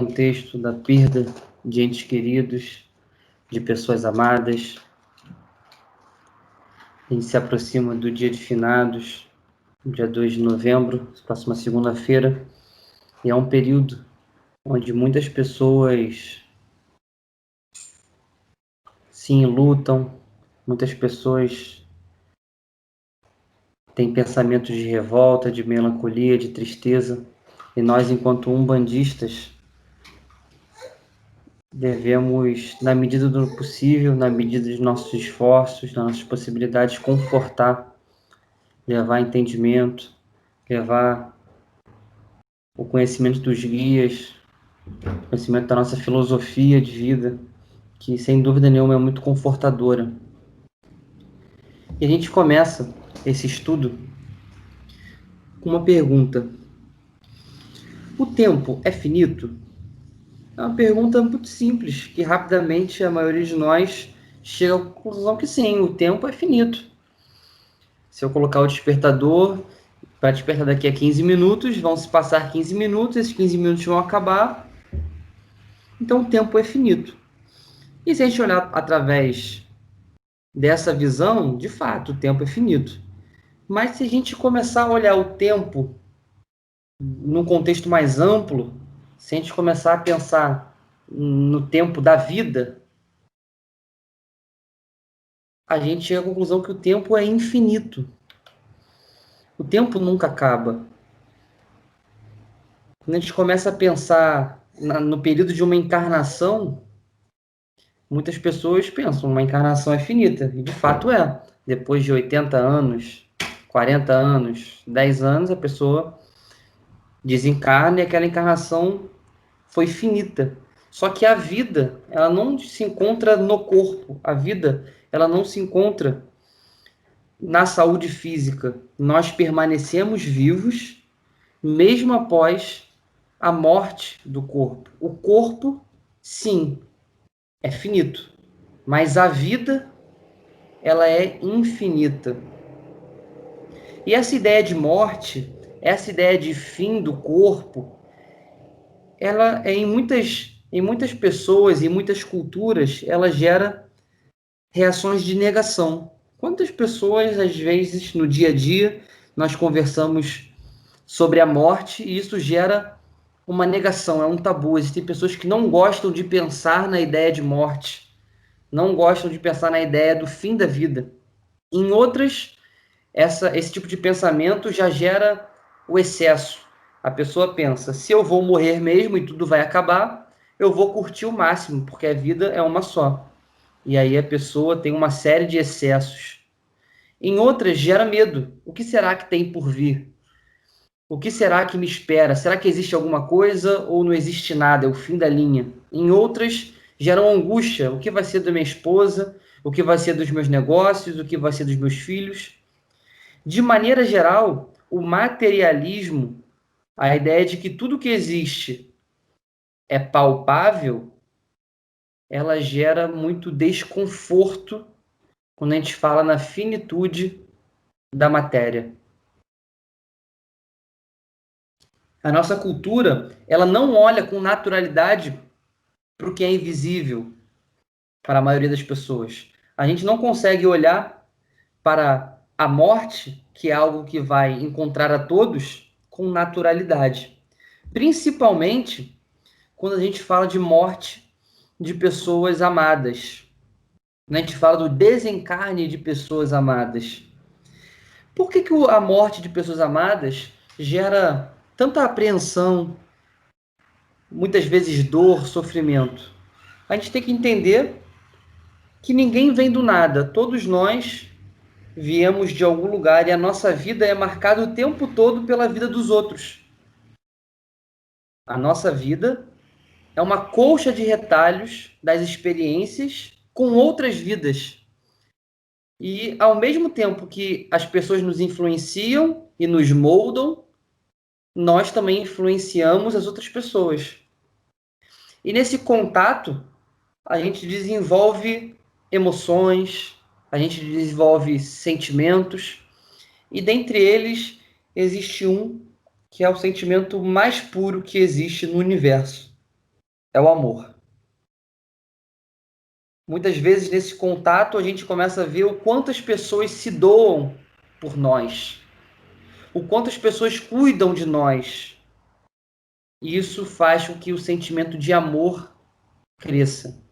contexto da perda de entes queridos, de pessoas amadas. A gente se aproxima do dia de finados, dia 2 de novembro, próxima segunda-feira, e é um período onde muitas pessoas se enlutam, muitas pessoas têm pensamentos de revolta, de melancolia, de tristeza, e nós, enquanto umbandistas, devemos, na medida do possível, na medida dos nossos esforços, das nossas possibilidades, confortar, levar entendimento, levar o conhecimento dos guias, o conhecimento da nossa filosofia de vida, que sem dúvida nenhuma é muito confortadora. E a gente começa esse estudo com uma pergunta: o tempo é finito? É uma pergunta muito simples, que rapidamente a maioria de nós chega à conclusão que sim, o tempo é finito. Se eu colocar o despertador para despertar daqui a 15 minutos, vão se passar 15 minutos, esses 15 minutos vão acabar, então o tempo é finito. E se a gente olhar através dessa visão, de fato, o tempo é finito. Mas se a gente começar a olhar o tempo num contexto mais amplo, se a gente começar a pensar no tempo da vida, a gente chega à conclusão que o tempo é infinito. O tempo nunca acaba. Quando a gente começa a pensar no período de uma encarnação, muitas pessoas pensam, uma encarnação é finita, e de fato é. Depois de 80 anos, 40 anos, 10 anos, a pessoa desencarna e aquela encarnação foi finita. Só que a vida, ela não se encontra no corpo. A vida, ela não se encontra na saúde física. Nós permanecemos vivos mesmo após a morte do corpo. O corpo, sim, é finito, mas a vida, ela é infinita. E essa ideia de morte, essa ideia de fim do corpo, ela é em muitas pessoas e muitas culturas, ela gera reações de negação. Quantas pessoas, às vezes, no dia a dia, nós conversamos sobre a morte e isso gera uma negação, é um tabu. Existem pessoas que não gostam de pensar na ideia de morte, não gostam de pensar na ideia do fim da vida. Em outras, esse tipo de pensamento já gera o excesso. A pessoa pensa, se eu vou morrer mesmo e tudo vai acabar, eu vou curtir o máximo, porque a vida é uma só. E aí a pessoa tem uma série de excessos. Em outras, gera medo. O que será que tem por vir? O que será que me espera? Será que existe alguma coisa ou não existe nada? É o fim da linha. Em outras, geram angústia. O que vai ser da minha esposa? O que vai ser dos meus negócios? O que vai ser dos meus filhos? De maneira geral, o materialismo, a ideia de que tudo que existe é palpável, ela gera muito desconforto quando a gente fala na finitude da matéria. A nossa cultura, ela não olha com naturalidade para o que é invisível para a maioria das pessoas. A gente não consegue olhar para a morte, que é algo que vai encontrar a todos, com naturalidade. Principalmente quando a gente fala de morte de pessoas amadas. Quando a gente fala do desencarne de pessoas amadas. Por que a morte de pessoas amadas gera tanta apreensão, muitas vezes dor, sofrimento? A gente tem que entender que ninguém vem do nada. Todos nós viemos de algum lugar e a nossa vida é marcada o tempo todo pela vida dos outros. A nossa vida é uma colcha de retalhos das experiências com outras vidas. E ao mesmo tempo que as pessoas nos influenciam e nos moldam, nós também influenciamos as outras pessoas. E nesse contato, a gente desenvolve emoções, a gente desenvolve sentimentos, e dentre eles existe um que é o sentimento mais puro que existe no universo, é o amor. Muitas vezes, nesse contato, a gente começa a ver o quanto as pessoas se doam por nós, o quanto as pessoas cuidam de nós. E isso faz com que o sentimento de amor cresça.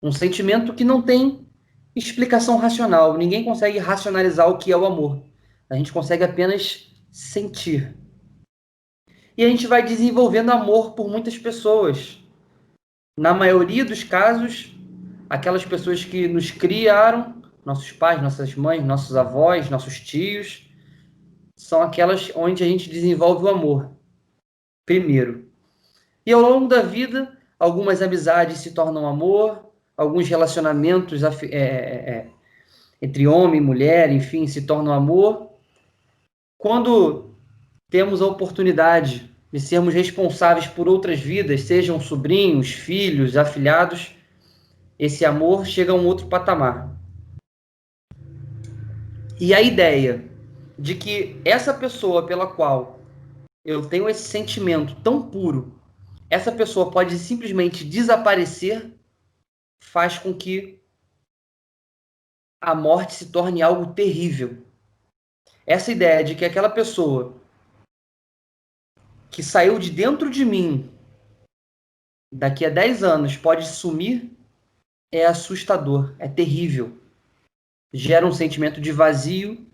Um sentimento que não tem explicação racional. Ninguém consegue racionalizar o que é o amor. A gente consegue apenas sentir. E a gente vai desenvolvendo amor por muitas pessoas. Na maioria dos casos, aquelas pessoas que nos criaram, nossos pais, nossas mães, nossos avós, nossos tios, são aquelas onde a gente desenvolve o amor, primeiro. E ao longo da vida, algumas amizades se tornam amor, alguns relacionamentos entre homem e mulher, enfim, se tornam amor. Quando temos a oportunidade de sermos responsáveis por outras vidas, sejam sobrinhos, filhos, afilhados, esse amor chega a um outro patamar. E a ideia de que essa pessoa pela qual eu tenho esse sentimento tão puro, essa pessoa pode simplesmente desaparecer, faz com que a morte se torne algo terrível. Essa ideia de que aquela pessoa que saiu de dentro de mim daqui a 10 anos pode sumir é assustador, é terrível. Gera um sentimento de vazio,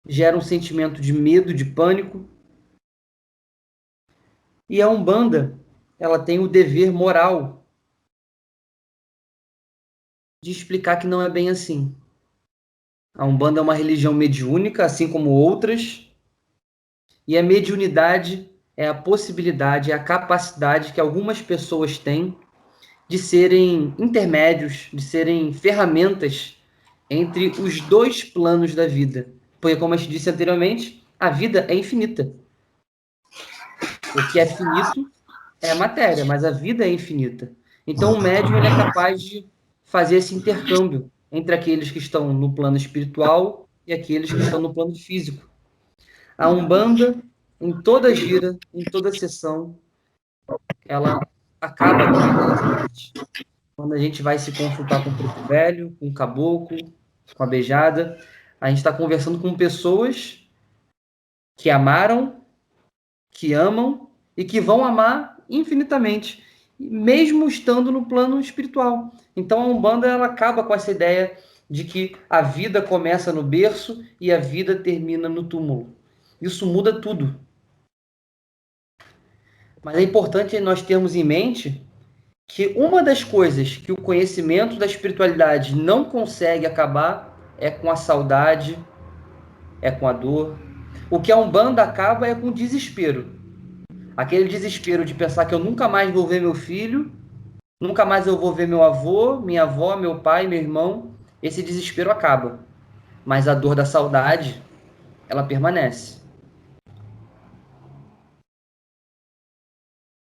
gera um sentimento de medo, de pânico. E a Umbanda, ela tem o dever moral de explicar que não é bem assim. A Umbanda é uma religião mediúnica, assim como outras, e a mediunidade é a possibilidade, é a capacidade que algumas pessoas têm de serem intermédios, de serem ferramentas entre os dois planos da vida. Porque, como eu te disse anteriormente, a vida é infinita. O que é finito é a matéria, mas a vida é infinita. Então, o médium ele é capaz de fazer esse intercâmbio entre aqueles que estão no plano espiritual e aqueles que estão no plano físico. A Umbanda, em toda gira, em toda sessão, ela acaba com aquelas mortes. Quando a gente vai se consultar com o preto velho, com o caboclo, com a beijada, a gente está conversando com pessoas que amaram, que amam e que vão amar infinitamente, mesmo estando no plano espiritual. Então a Umbanda ela acaba com essa ideia de que a vida começa no berço e a vida termina no túmulo. Isso muda tudo. Mas é importante nós termos em mente que uma das coisas que o conhecimento da espiritualidade não consegue acabar é com a saudade, é com a dor. O que a Umbanda acaba é com o desespero. Aquele desespero de pensar que eu nunca mais vou ver meu filho, nunca mais eu vou ver meu avô, minha avó, meu pai, meu irmão. Esse desespero acaba. Mas a dor da saudade, ela permanece.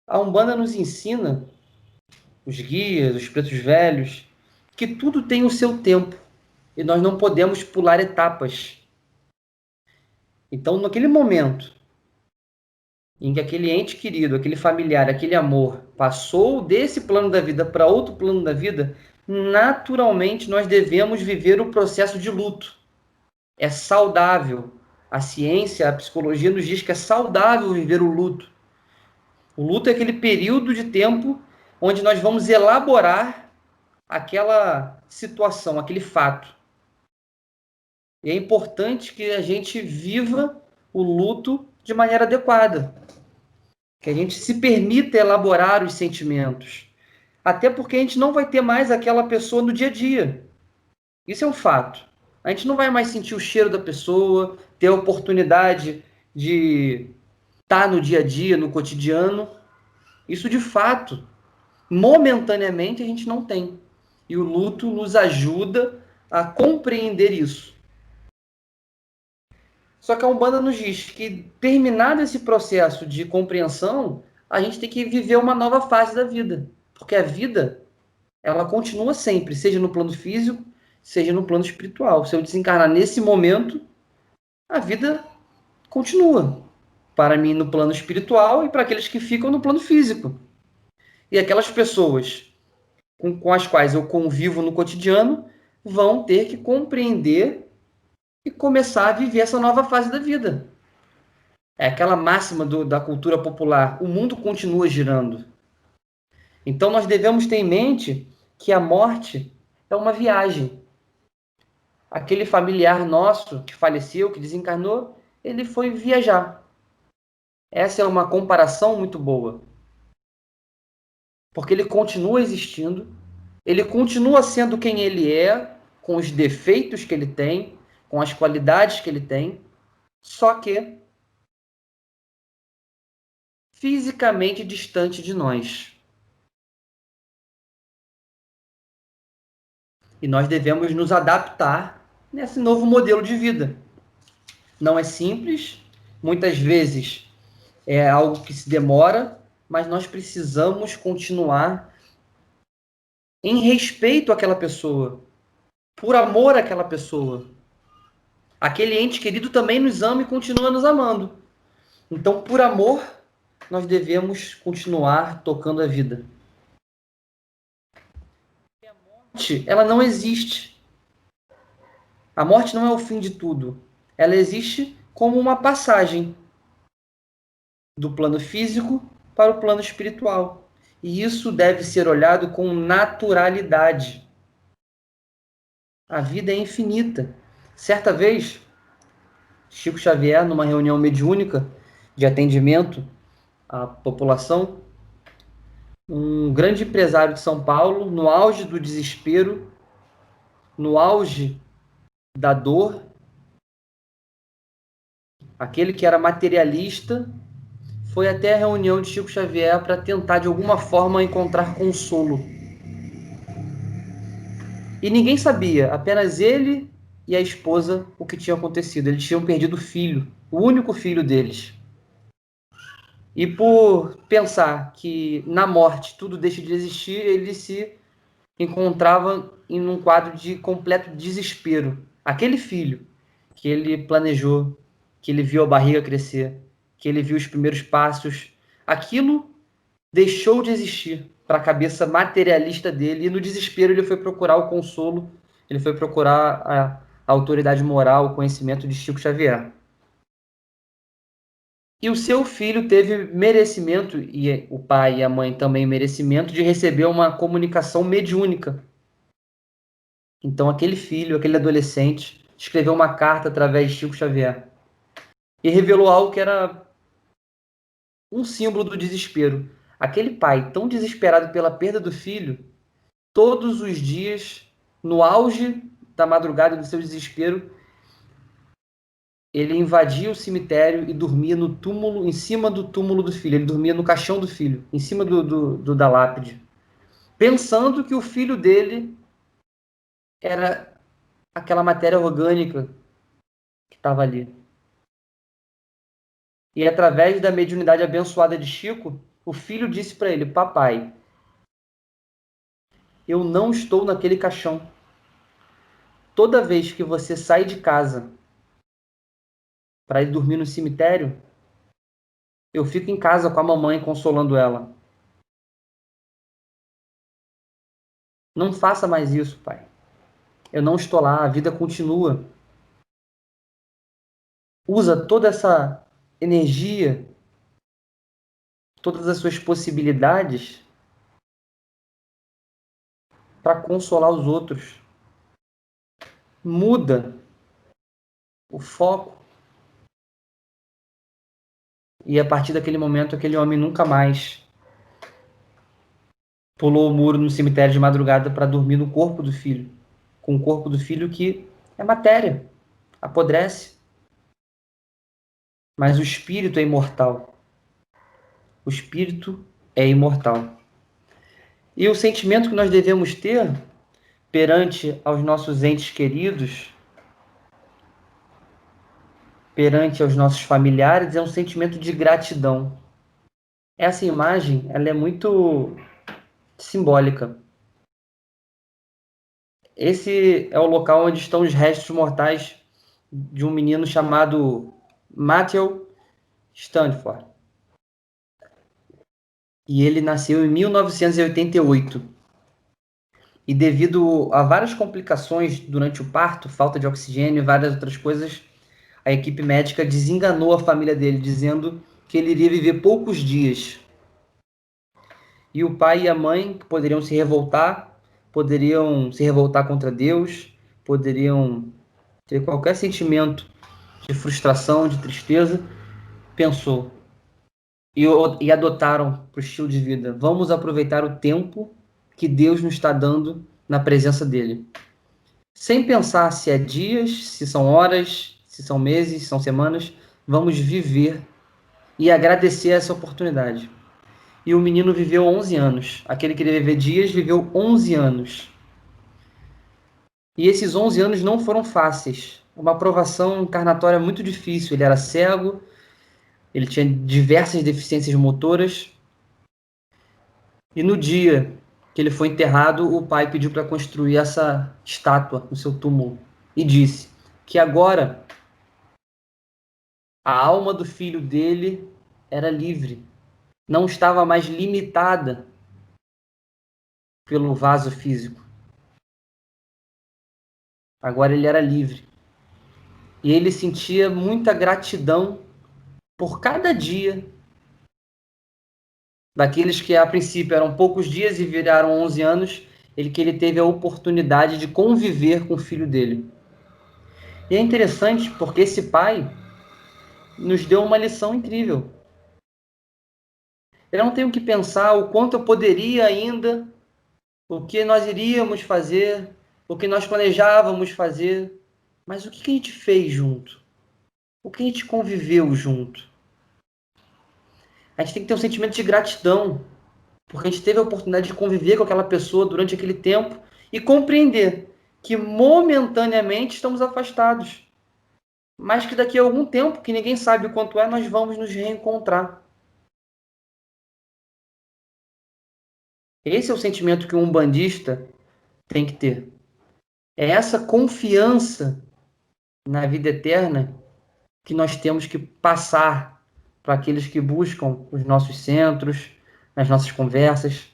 A Umbanda nos ensina, os guias, os pretos velhos, que tudo tem o seu tempo e nós não podemos pular etapas. Então, naquele momento em que aquele ente querido, aquele familiar, aquele amor passou desse plano da vida para outro plano da vida, naturalmente nós devemos viver o processo de luto. É saudável. A ciência, a psicologia nos diz que é saudável viver o luto. O luto é aquele período de tempo onde nós vamos elaborar aquela situação, aquele fato. E é importante que a gente viva o luto de maneira adequada, que a gente se permita elaborar os sentimentos. Até porque a gente não vai ter mais aquela pessoa no dia a dia. Isso é um fato. A gente não vai mais sentir o cheiro da pessoa, ter a oportunidade de estar no dia a dia, no cotidiano. Isso de fato, momentaneamente, a gente não tem. E o luto nos ajuda a compreender isso. Só que a Umbanda nos diz que, terminado esse processo de compreensão, a gente tem que viver uma nova fase da vida. Porque a vida, ela continua sempre, seja no plano físico, seja no plano espiritual. Se eu desencarnar nesse momento, a vida continua. Para mim, no plano espiritual e para aqueles que ficam no plano físico. E aquelas pessoas com as quais eu convivo no cotidiano vão ter que compreender e começar a viver essa nova fase da vida. É aquela máxima da cultura popular: o mundo continua girando. Então nós devemos ter em mente que a morte é uma viagem. Aquele familiar nosso que faleceu, que desencarnou, ele foi viajar. Essa é uma comparação muito boa, porque ele continua existindo, ele continua sendo quem ele é, com os defeitos que ele tem, com as qualidades que ele tem, só que fisicamente distante de nós. E nós devemos nos adaptar nesse novo modelo de vida. Não é simples, muitas vezes é algo que se demora, mas nós precisamos continuar em respeito àquela pessoa, por amor àquela pessoa. Aquele ente querido também nos ama e continua nos amando. Então, por amor, nós devemos continuar tocando a vida. A morte, ela não existe. A morte não é o fim de tudo. Ela existe como uma passagem do plano físico para o plano espiritual. E isso deve ser olhado com naturalidade. A vida é infinita. Certa vez, Chico Xavier, numa reunião mediúnica de atendimento à população, um grande empresário de São Paulo, no auge do desespero, no auge da dor, aquele que era materialista, foi até a reunião de Chico Xavier para tentar de alguma forma encontrar consolo. E ninguém sabia, apenas ele e a esposa, o que tinha acontecido. Eles tinham perdido o filho, o único filho deles. E por pensar que na morte tudo deixa de existir, ele se encontrava em um quadro de completo desespero. Aquele filho que ele planejou, que ele viu a barriga crescer, que ele viu os primeiros passos, aquilo deixou de existir para a cabeça materialista dele, e no desespero ele foi procurar o consolo, ele foi procurar a autoridade moral, o conhecimento de Chico Xavier. E o seu filho teve merecimento, e o pai e a mãe também merecimento, de receber uma comunicação mediúnica. Então aquele filho, aquele adolescente, escreveu uma carta através de Chico Xavier e revelou algo que era um símbolo do desespero. Aquele pai, tão desesperado pela perda do filho, todos os dias, no auge da madrugada do seu desespero, ele invadia o cemitério e dormia no túmulo, em cima do túmulo do filho. Ele dormia no caixão do filho, em cima da lápide, pensando que o filho dele era aquela matéria orgânica que estava ali. E através da mediunidade abençoada de Chico, o filho disse para ele: papai, eu não estou naquele caixão. Toda vez que você sai de casa para ir dormir no cemitério, eu fico em casa com a mamãe consolando ela. Não faça mais isso, pai. Eu não estou lá, a vida continua. Usa toda essa energia, todas as suas possibilidades para consolar os outros. Muda o foco. E a partir daquele momento, aquele homem nunca mais pulou o muro no cemitério de madrugada para dormir no corpo do filho. Com o corpo do filho que é matéria, apodrece. Mas o espírito é imortal. O espírito é imortal. E o sentimento que nós devemos ter perante aos nossos entes queridos, perante aos nossos familiares, é um sentimento de gratidão. Essa imagem, ela é muito simbólica. Esse é o local onde estão os restos mortais de um menino chamado Matthew Stanford. e ele nasceu em 1988. E devido a várias complicações durante o parto, falta de oxigênio e várias outras coisas, a equipe médica desenganou a família dele, dizendo que ele iria viver poucos dias. E o pai e a mãe poderiam se revoltar contra Deus, poderiam ter qualquer sentimento de frustração, de tristeza, pensou, e adotaram para o estilo de vida. Vamos aproveitar o tempo que Deus nos está dando na presença dele. Sem pensar se é dias, se são horas, se são meses, se são semanas, vamos viver e agradecer essa oportunidade. E o menino viveu 11 anos. Aquele que queria viver dias viveu 11 anos. E esses 11 anos não foram fáceis. Uma provação encarnatória muito difícil. Ele era cego, ele tinha diversas deficiências motoras. E no dia que ele foi enterrado, o pai pediu para construir essa estátua no seu túmulo. E disse que agora a alma do filho dele era livre. Não estava mais limitada pelo vaso físico. Agora ele era livre. E ele sentia muita gratidão por cada dia daqueles que a princípio eram poucos dias e viraram 11 anos, que ele teve a oportunidade de conviver com o filho dele. E é interessante porque esse pai nos deu uma lição incrível. Eu não tenho que pensar o quanto eu poderia ainda, o que nós iríamos fazer, o que nós planejávamos fazer, mas o que a gente fez junto? O que a gente conviveu junto? A gente tem que ter um sentimento de gratidão, porque a gente teve a oportunidade de conviver com aquela pessoa durante aquele tempo e compreender que momentaneamente estamos afastados, mas que daqui a algum tempo, que ninguém sabe o quanto é, nós vamos nos reencontrar. Esse é o sentimento que um umbandista tem que ter. É essa confiança na vida eterna que nós temos que passar para aqueles que buscam os nossos centros, nas nossas conversas.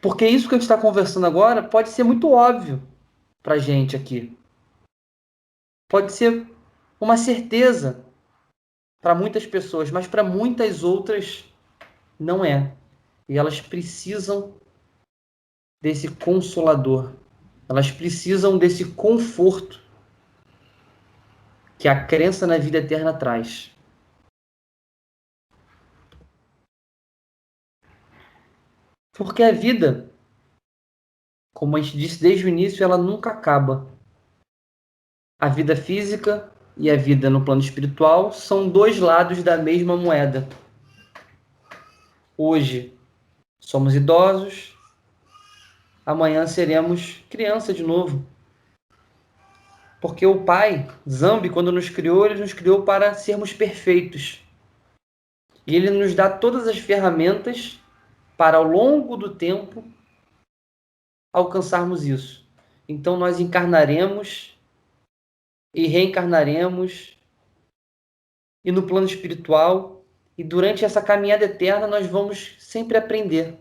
Porque isso que a gente está conversando agora pode ser muito óbvio para a gente aqui. Pode ser uma certeza para muitas pessoas, mas para muitas outras não é. E elas precisam desse consolador. Elas precisam desse conforto que a crença na vida eterna traz. Porque a vida, como a gente disse desde o início, ela nunca acaba. A vida física e a vida no plano espiritual são dois lados da mesma moeda. Hoje somos idosos, amanhã seremos criança de novo. Porque o Pai, Zambi, quando nos criou, ele nos criou para sermos perfeitos. E ele nos dá todas as ferramentas para, ao longo do tempo, alcançarmos isso. Então nós encarnaremos e reencarnaremos, e no plano espiritual, e durante essa caminhada eterna nós vamos sempre aprender,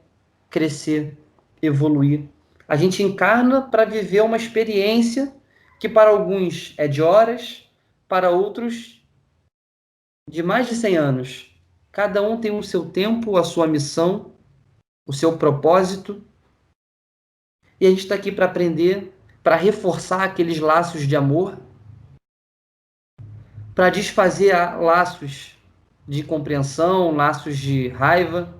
crescer, evoluir. A gente encarna para viver uma experiência que para alguns é de horas, para outros de mais de 100 anos. Cada um tem o seu tempo, a sua missão, o seu propósito, e a gente está aqui para aprender, para reforçar aqueles laços de amor, para desfazer laços de compreensão, laços de raiva.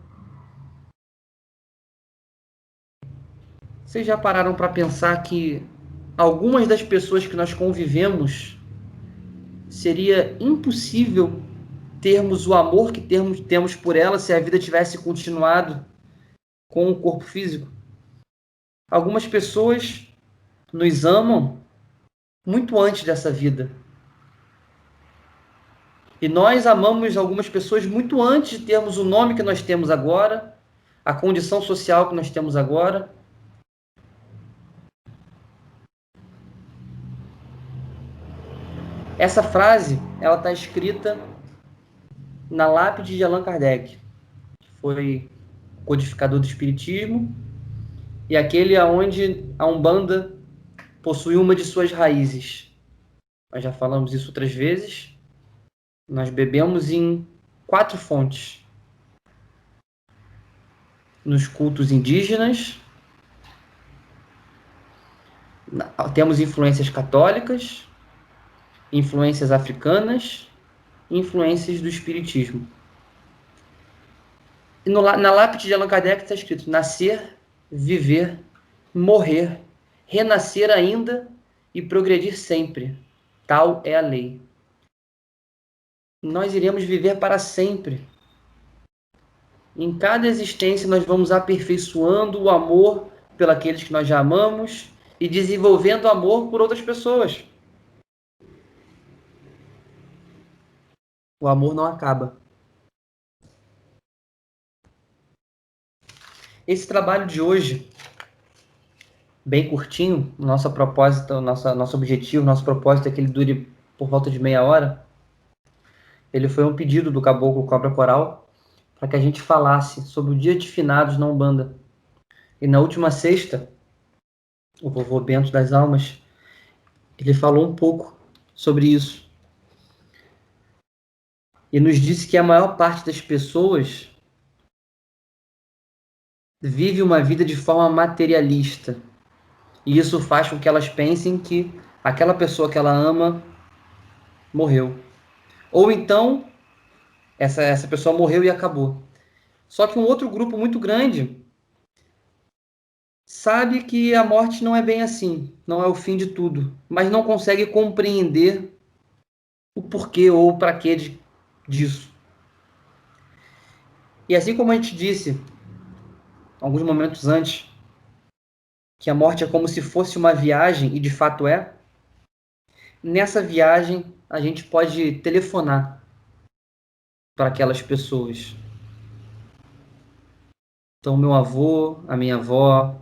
Vocês já pararam para pensar que algumas das pessoas que nós convivemos seria impossível termos o amor que temos por elas se a vida tivesse continuado com o corpo físico? Algumas pessoas nos amam muito antes dessa vida. E nós amamos algumas pessoas muito antes de termos o nome que nós temos agora, a condição social que nós temos agora. Essa frase, ela está escrita na lápide de Allan Kardec. Foi codificador do espiritismo, e aquele aonde a Umbanda possui uma de suas raízes. Nós já falamos isso outras vezes. Nós bebemos em 4 fontes. Nos cultos indígenas, temos influências católicas, influências africanas, influências do espiritismo. E na lápide de Allan Kardec está escrito: nascer, viver, morrer, renascer ainda e progredir sempre. Tal é a lei. Nós iremos viver para sempre. Em cada existência nós vamos aperfeiçoando o amor pelos que nós já amamos e desenvolvendo amor por outras pessoas. O amor não acaba. Esse trabalho de hoje, bem curtinho, nosso objetivo, nosso propósito é que ele dure por volta de meia hora. Ele foi um pedido do Caboclo Cobra Coral para que a gente falasse sobre o Dia de Finados na Umbanda. E na última sexta, o vovô Bento das Almas, ele falou um pouco sobre isso. E nos disse que a maior parte das pessoas vive uma vida de forma materialista. E isso faz com que elas pensem que aquela pessoa que ela ama morreu. Ou então, essa pessoa morreu e acabou. Só que um outro grupo muito grande sabe que a morte não é bem assim, não é o fim de tudo, mas não consegue compreender o porquê ou para quê disso. E assim como a gente disse alguns momentos antes, que a morte é como se fosse uma viagem, e de fato é, nessa viagem a gente pode telefonar para aquelas pessoas. Então, meu avô, a minha avó,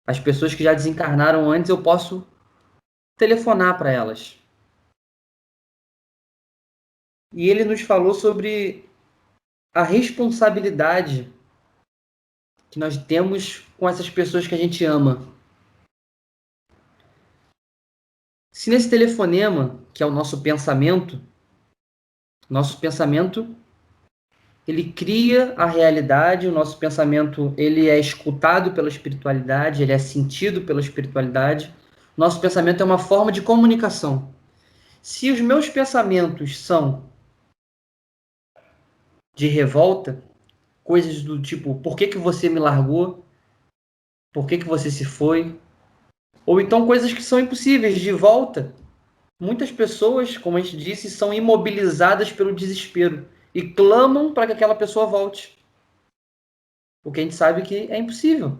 as pessoas que já desencarnaram antes, eu posso telefonar para elas. E ele nos falou sobre a responsabilidade que nós temos com essas pessoas que a gente ama. Se nesse telefonema, que é o nosso pensamento ele cria a realidade, o nosso pensamento ele é escutado pela espiritualidade, ele é sentido pela espiritualidade. Nosso pensamento é uma forma de comunicação. Se os meus pensamentos são de revolta, coisas do tipo, por que você me largou? Por que você se foi? Ou então coisas que são impossíveis de volta. Muitas pessoas, como a gente disse, são imobilizadas pelo desespero e clamam para que aquela pessoa volte. Porque a gente sabe que é impossível.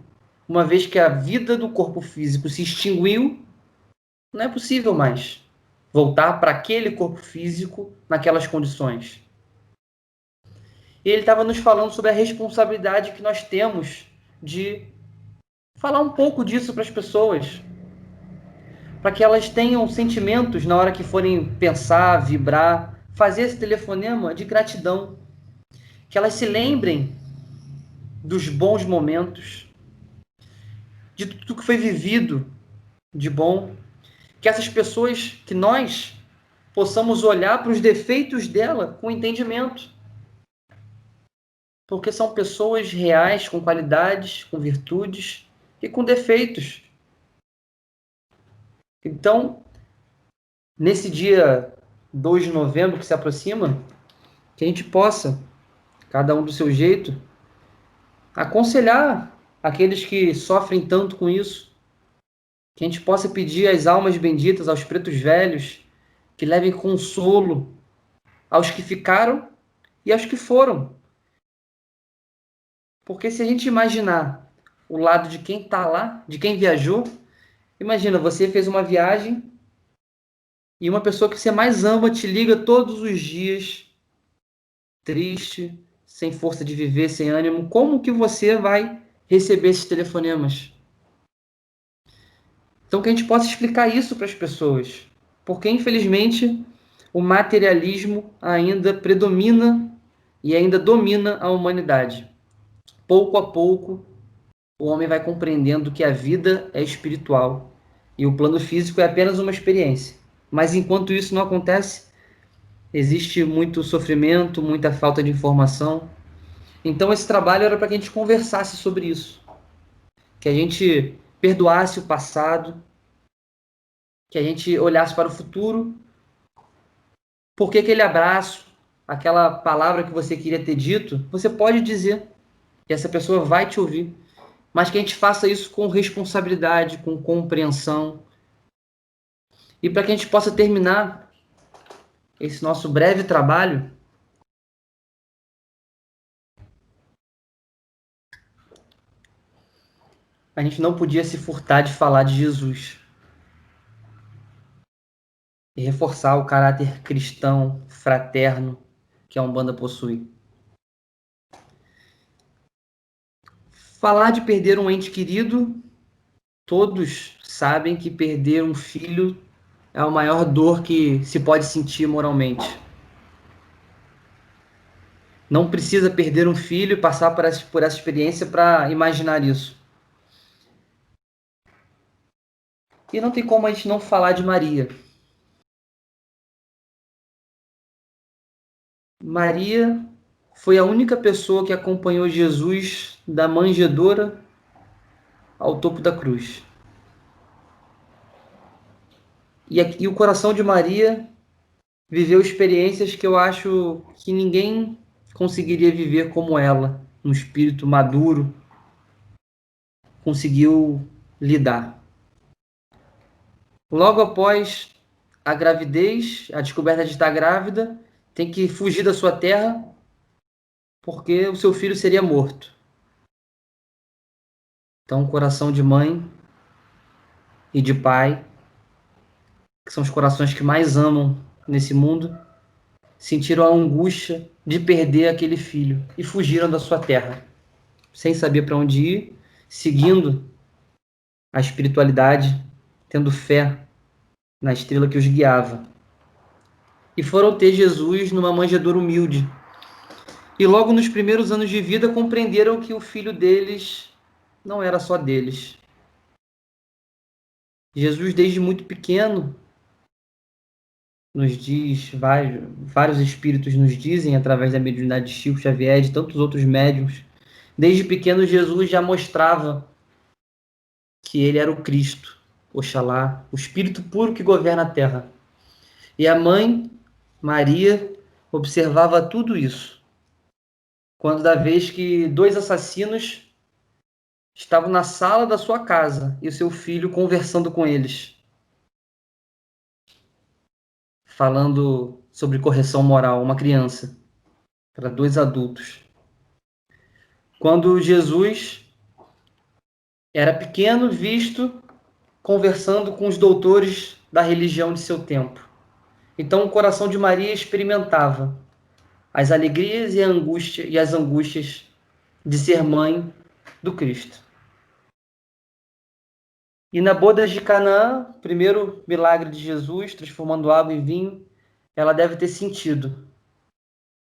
Uma vez que a vida do corpo físico se extinguiu, não é possível mais voltar para aquele corpo físico naquelas condições. E ele estava nos falando sobre a responsabilidade que nós temos de falar um pouco disso para as pessoas, para que elas tenham sentimentos na hora que forem pensar, vibrar, fazer esse telefonema de gratidão, que elas se lembrem dos bons momentos, de tudo que foi vivido de bom, que essas pessoas, que nós possamos olhar para os defeitos dela com entendimento, porque são pessoas reais, com qualidades, com virtudes e com defeitos. Então, nesse dia 2 de novembro que se aproxima, que a gente possa, cada um do seu jeito, aconselhar aqueles que sofrem tanto com isso, que a gente possa pedir às almas benditas, aos pretos velhos, que levem consolo aos que ficaram e aos que foram. Porque se a gente imaginar o lado de quem está lá, de quem viajou, imagina, você fez uma viagem e uma pessoa que você mais ama te liga todos os dias, triste, sem força de viver, sem ânimo. Como que você vai receber esses telefonemas? Então, que a gente possa explicar isso para as pessoas. Porque, infelizmente, o materialismo ainda predomina e ainda domina a humanidade. pouco a pouco, o homem vai compreendendo que a vida é espiritual e o plano físico é apenas uma experiência. Mas enquanto isso não acontece, existe muito sofrimento, muita falta de informação. Então esse trabalho era para que a gente conversasse sobre isso, que a gente perdoasse o passado, que a gente olhasse para o futuro. Porque aquele abraço, aquela palavra que você queria ter dito, você pode dizer, e essa pessoa vai te ouvir, mas que a gente faça isso com responsabilidade, com compreensão, e para que a gente possa terminar esse nosso breve trabalho, a gente não podia se furtar de falar de Jesus e reforçar o caráter cristão, fraterno que a Umbanda possui. Falar de perder um ente querido, todos sabem que perder um filho é a maior dor que se pode sentir moralmente. Não precisa perder um filho e passar por essa experiência para imaginar isso. E não tem como a gente não falar de Maria. Maria foi a única pessoa que acompanhou Jesus da manjedoura ao topo da cruz. E o coração de Maria viveu experiências que eu acho que ninguém conseguiria viver como ela, um espírito maduro, conseguiu lidar. Logo após a gravidez, a descoberta de estar grávida, tem que fugir da sua terra porque o seu filho seria morto. Então, o coração de mãe e de pai, que são os corações que mais amam nesse mundo, sentiram a angústia de perder aquele filho e fugiram da sua terra, sem saber para onde ir, seguindo a espiritualidade, tendo fé na estrela que os guiava. E foram ter Jesus numa manjedoura humilde. E logo nos primeiros anos de vida compreenderam que o filho deles não era só deles. Jesus, desde muito pequeno, nos diz, vários espíritos nos dizem, através da mediunidade de Chico Xavier e de tantos outros médiuns, desde pequeno Jesus já mostrava que ele era o Cristo, Oxalá, o Espírito puro que governa a terra. E a mãe, Maria, observava tudo isso. Quando da vez que dois assassinos estavam na sala da sua casa e o seu filho conversando com eles, falando sobre correção moral, uma criança, para dois adultos. Quando Jesus era pequeno, visto conversando com os doutores da religião de seu tempo. Então o coração de Maria experimentava as alegrias e as angústias de ser mãe do Cristo. E na boda de Canaã, primeiro milagre de Jesus, transformando água em vinho, ela deve ter sentido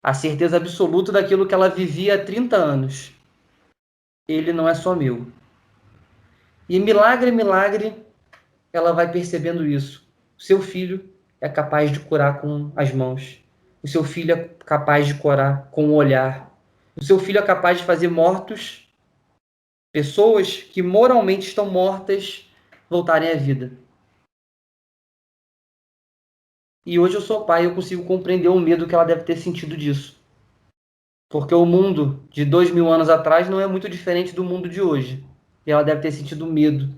a certeza absoluta daquilo que ela vivia há 30 anos. Ele não é só meu. E milagre em milagre, ela vai percebendo isso. O seu filho é capaz de curar com as mãos. O seu filho é capaz de curar com o olhar. O seu filho é capaz de fazer mortos, pessoas que moralmente estão mortas, voltarem à vida. E hoje eu sou pai e eu consigo compreender o medo que ela deve ter sentido disso. Porque o mundo de 2000 anos atrás não é muito diferente do mundo de hoje. E ela deve ter sentido medo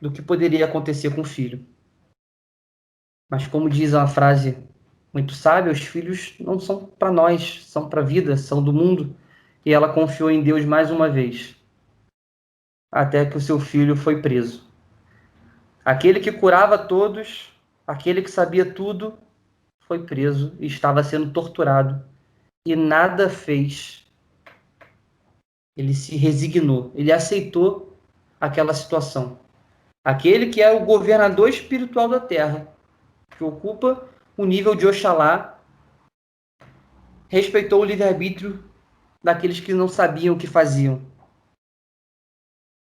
do que poderia acontecer com o filho. Mas como diz uma frase muito sábia, os filhos não são para nós, são para a vida, são do mundo. E ela confiou em Deus mais uma vez, até que o seu filho foi preso. Aquele que curava todos, aquele que sabia tudo, foi preso e estava sendo torturado. E nada fez. Ele se resignou, ele aceitou aquela situação. Aquele que é o governador espiritual da terra, que ocupa o nível de Oxalá, respeitou o livre-arbítrio daqueles que não sabiam o que faziam.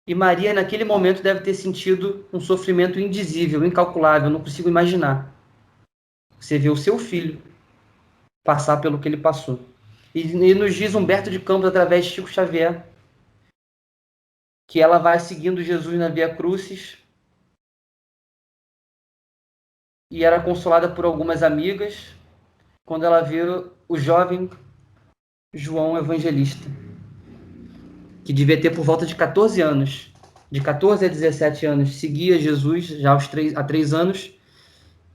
E Maria, naquele momento, deve ter sentido um sofrimento indizível, incalculável, não consigo imaginar. Você vê o seu filho passar pelo que ele passou. E nos diz Humberto de Campos, através de Chico Xavier, que ela vai seguindo Jesus na Via Crucis e era consolada por algumas amigas quando ela vê o jovem João Evangelista, que devia ter por volta de 14 anos. De 14 a 17 anos, seguia Jesus já há 3 anos,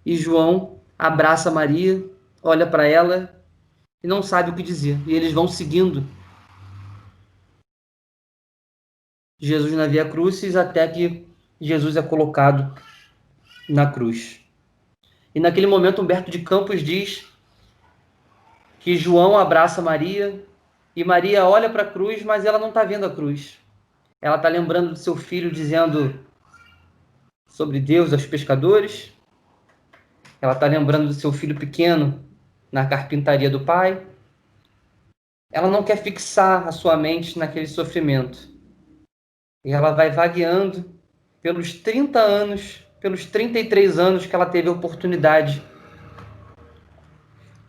e João abraça Maria, olha para ela e não sabe o que dizer. E eles vão seguindo Jesus na Via Crucis até que Jesus é colocado na cruz. E naquele momento, Humberto de Campos diz que João abraça Maria e Maria olha para a cruz, mas ela não está vendo a cruz. Ela está lembrando do seu filho dizendo sobre Deus aos pescadores. Ela está lembrando do seu filho pequeno na carpintaria do pai. Ela não quer fixar a sua mente naquele sofrimento. E ela vai vagueando pelos 30 anos, pelos 33 anos que ela teve a oportunidade.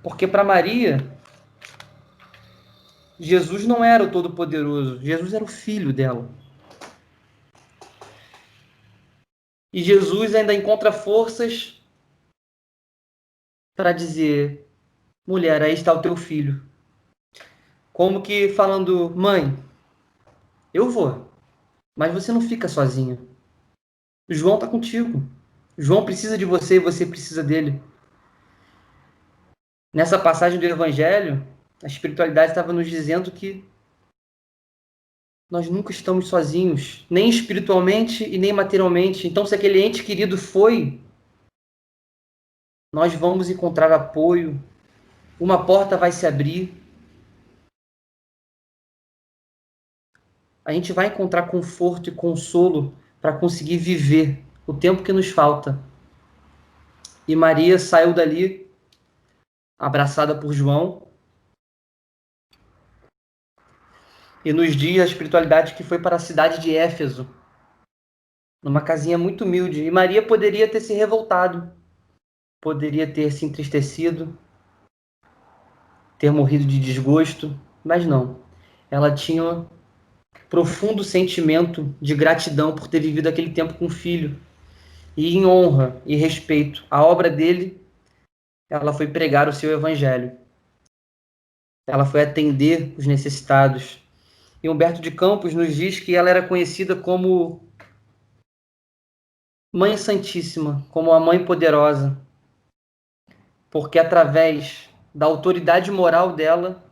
Porque para Maria, Jesus não era o Todo-Poderoso, Jesus era o filho dela. E Jesus ainda encontra forças para dizer: mulher, aí está o teu filho. Como que falando: mãe, eu vou, mas você não fica sozinha. João está contigo. João precisa de você e você precisa dele. Nessa passagem do Evangelho, a espiritualidade estava nos dizendo que nós nunca estamos sozinhos, nem espiritualmente e nem materialmente. Então, se aquele ente querido foi, nós vamos encontrar apoio, uma porta vai se abrir, a gente vai encontrar conforto e consolo para conseguir viver o tempo que nos falta. E Maria saiu dali, abraçada por João, e nos diz a espiritualidade que foi para a cidade de Éfeso, numa casinha muito humilde. E Maria poderia ter se revoltado, poderia ter se entristecido, ter morrido de desgosto, mas não. Ela tinha um profundo sentimento de gratidão por ter vivido aquele tempo com o filho. E em honra e respeito à obra dele, ela foi pregar o seu evangelho. Ela foi atender os necessitados. E Humberto de Campos nos diz que ela era conhecida como Mãe Santíssima, como a Mãe Poderosa, porque através da autoridade moral dela,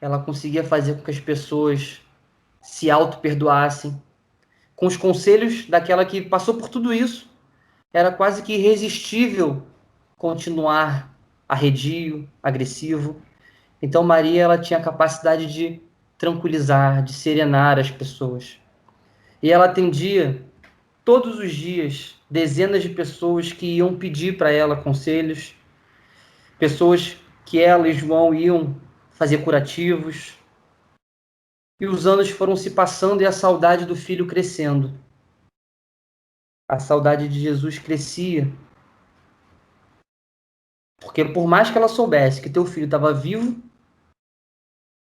ela conseguia fazer com que as pessoas se auto-perdoassem. Com os conselhos daquela que passou por tudo isso, era quase que irresistível continuar arredio, agressivo. Então Maria, ela tinha a capacidade de tranquilizar, de serenar as pessoas. E ela atendia todos os dias dezenas de pessoas que iam pedir para ela conselhos, pessoas que ela e João iam fazer curativos. E os anos foram se passando e a saudade do filho crescendo. A saudade de Jesus crescia. Porque por mais que ela soubesse que teu filho estava vivo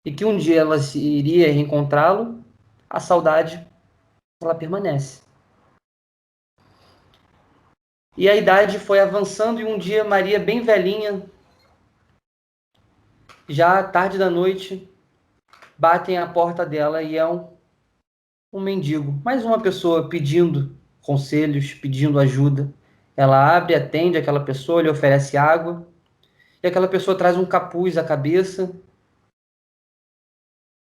e que um dia ela iria reencontrá-lo, a saudade, ela permanece. E a idade foi avançando e um dia Maria, bem velhinha, já tarde da noite, batem à porta dela e é um mendigo, mais uma pessoa pedindo conselhos, pedindo ajuda. Ela abre, atende aquela pessoa, lhe oferece água, e aquela pessoa traz um capuz à cabeça,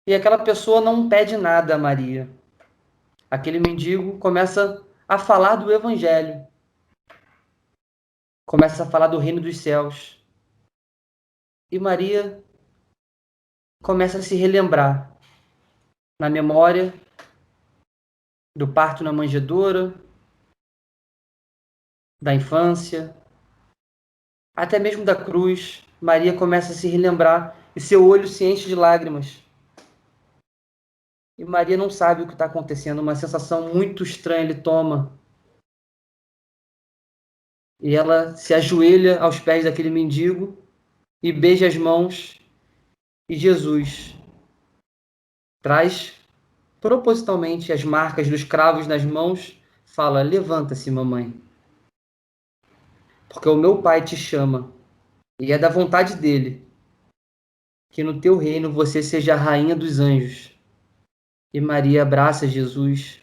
e aquela pessoa não pede nada a Maria. Aquele mendigo começa a falar do Evangelho, começa a falar do reino dos céus. E Maria começa a se relembrar na memória do parto na manjedoura, da infância, até mesmo da cruz. Maria começa a se relembrar e seu olho se enche de lágrimas. E Maria não sabe o que está acontecendo, uma sensação muito estranha lhe toma. E ela se ajoelha aos pés daquele mendigo e beija as mãos. E Jesus traz propositalmente as marcas dos cravos nas mãos, fala: levanta-se, mamãe, porque o meu pai te chama, e é da vontade dele que no teu reino você seja a rainha dos anjos. E Maria abraça Jesus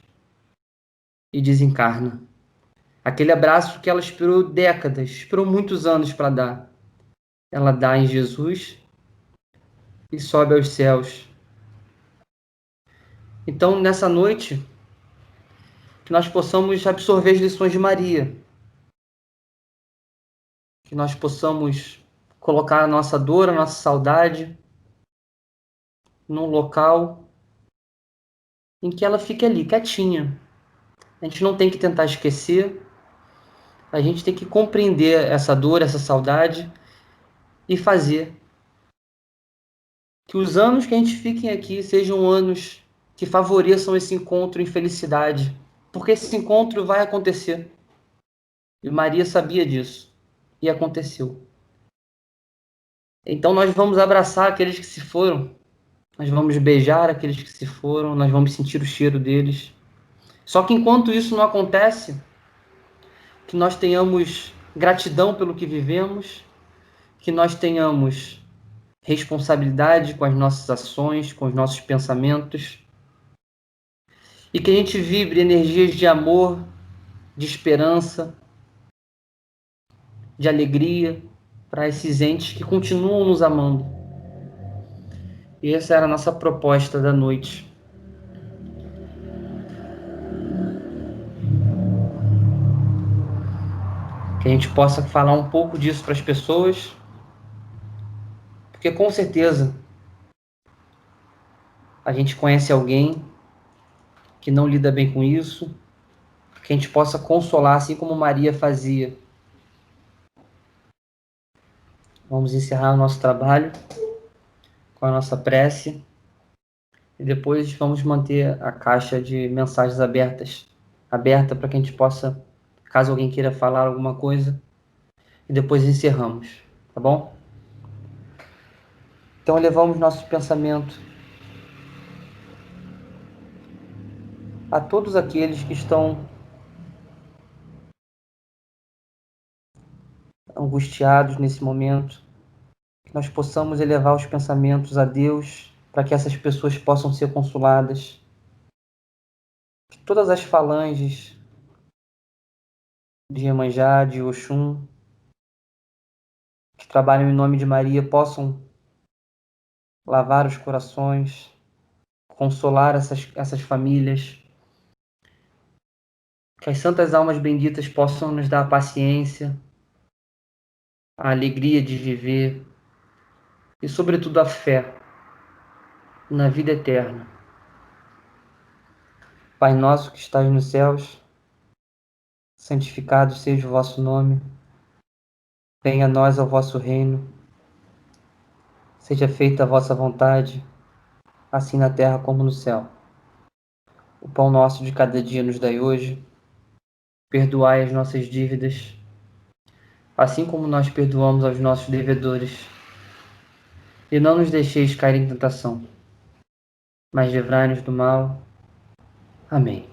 e desencarna. Aquele abraço que ela esperou décadas, esperou muitos anos para dar. Ela dá em Jesus e sobe aos céus. Então, nessa noite, que nós possamos absorver as lições de Maria, que nós possamos colocar a nossa dor, a nossa saudade num local em que ela fique ali, quietinha. A gente não tem que tentar esquecer, a gente tem que compreender essa dor, essa saudade e fazer que os anos que a gente fique aqui sejam anos que favoreçam esse encontro em felicidade, porque esse encontro vai acontecer. E Maria sabia disso, e aconteceu. Então nós vamos abraçar aqueles que se foram, nós vamos beijar aqueles que se foram, nós vamos sentir o cheiro deles. Só que enquanto isso não acontece, que nós tenhamos gratidão pelo que vivemos, que nós tenhamos responsabilidade com as nossas ações, com os nossos pensamentos, e que a gente vibre energias de amor, de esperança, de alegria para esses entes que continuam nos amando. E essa era a nossa proposta da noite. Que a gente possa falar um pouco disso para as pessoas, porque com certeza a gente conhece alguém que não lida bem com isso, que a gente possa consolar, assim como Maria fazia. Vamos encerrar o nosso trabalho com a nossa prece e depois vamos manter a caixa de mensagens aberta para que a gente possa, caso alguém queira falar alguma coisa, e depois encerramos, tá bom? Então levamos nosso pensamento a todos aqueles que estão angustiados nesse momento, que nós possamos elevar os pensamentos a Deus para que essas pessoas possam ser consoladas, que todas as falanges de Iemanjá, de Oxum, que trabalham em nome de Maria, possam lavar os corações, consolar essas famílias, que as santas almas benditas possam nos dar a paciência, a alegria de viver e, sobretudo, a fé na vida eterna. Pai nosso que estás nos céus, santificado seja o vosso nome, venha a nós o vosso reino, seja feita a vossa vontade, assim na terra como no céu. O pão nosso de cada dia nos dai hoje, perdoai as nossas dívidas, assim como nós perdoamos aos nossos devedores. E não nos deixeis cair em tentação, mas livrai-nos do mal. Amém.